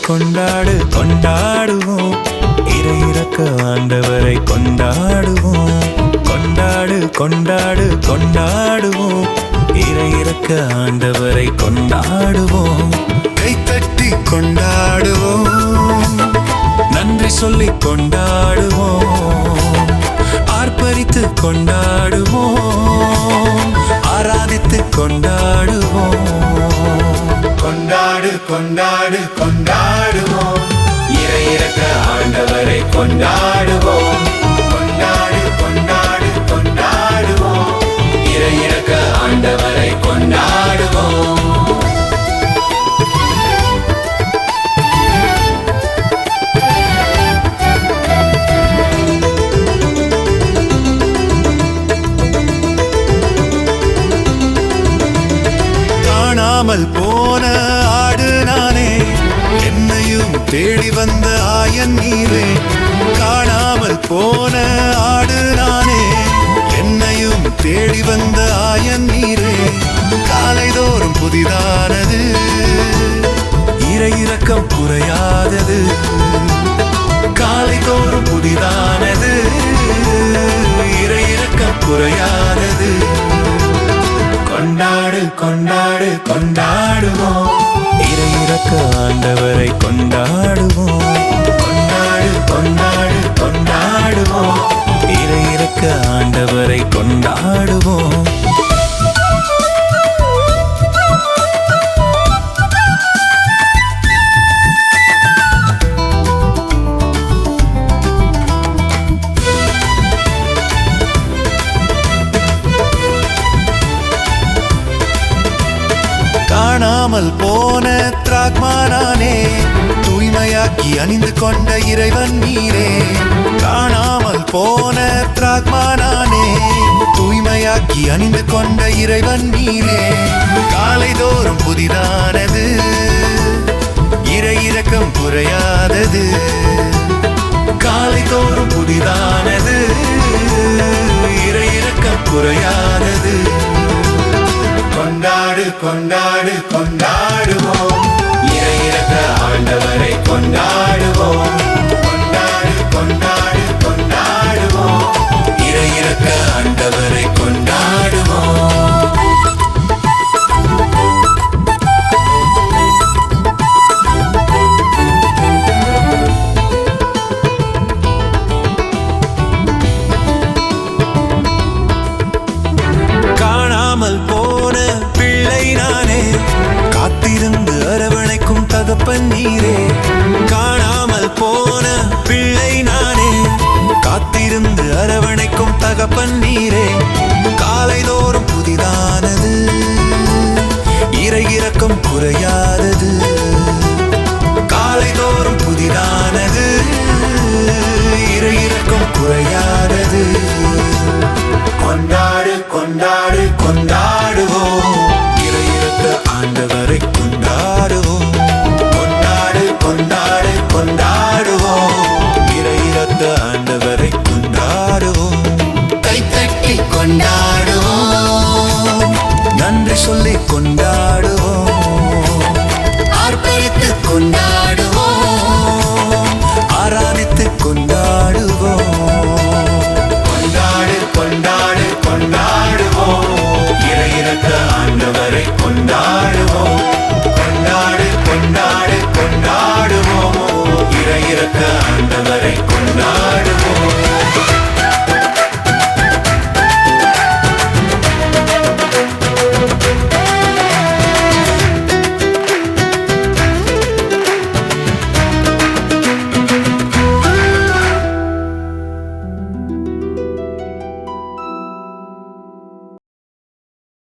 கொண்டாடு கொண்டாடுவோம், இறை இறக்க ஆண்டவரை கொண்டாடுவோம். கொண்டாடு கொண்டாடு கொண்டாடுவோம், இறை இறக்க ஆண்டவரை கொண்டாடுவோம். கைத்தட்டி கொண்டாடுவோம், நன்றி சொல்லி கொண்டாடுவோம். ஆர்ப்பரித்து கொண்டாடுவோம், ஆராதித்து கொண்டாடுவோம். கொண்டாடு கொண்டாடு கொண்டாடுவோம், இறை இறக்க ஆண்டவரை கொண்டாடுவோம். கொண்டாடு கொண்டாடு கொண்டாடுவோம், இறை இறக்க ஆண்டவரை கொண்டாடுவோம். காணாமல் போன ஆடு நானே, என்னையும் தேடி வந்த ஆயன் நீரே. காணாமல் போன ஆடு நானே, என்னையும் தேடி வந்த ஆயன் நீரே. காலைதோறும் புதிதானது, இறை இரக்கம் குறையாதது. காலைதோறும் புதிதானது, இறை இரக்கம் குறையாதது. கொண்டாடு கொண்டாடு கொண்டாடுவோம், இறை இறக்க ஆண்டவரை கொண்டாடுவோம். கொண்டாடு கொண்டாடு கொண்டாடுவோம், இறை இறக்க ஆண்டவரை கொண்டாடுவோம். காணாமல் போன திராக்மானானே, தூய்மையாக்கி அணிந்து கொண்ட இறைவன் நீரே. காணாமல் போன திராக்மானானே, தூய்மையாக்கி அணிந்து கொண்ட இறைவன் நீரே. காலைதோறும் புதிதானது, இறை இரக்கம் குறையாதது. காலைதோறும் புதிதானது, இறை இரக்கம் குறையாதது. கொண்டாடு கொண்டாடு கொண்டாடுவோம், இறை இறக்க ஆண்டவரை கொண்டாடுவோம். கொண்டாடு கொண்டாடு கொண்டாடுவோம், இறை இறக்க ஆண்டவரை கொண்டாடுவோம். காணாமல் போன பிள்ளை நானே, காத்திருந்து அரவணைக்கும் தகப்பன் நீரே. காணாமல் போன பிள்ளை நானே, காத்திருந்து அரவணைக்கும் தகப்பன் நீரே. காலைதோறும் புதிதானது, இறை இரக்கம் குறையாதது. காலைதோறும் புதிதானது, இறை இரக்கம் குறையாதது. கொண்டாடு கொண்டாடு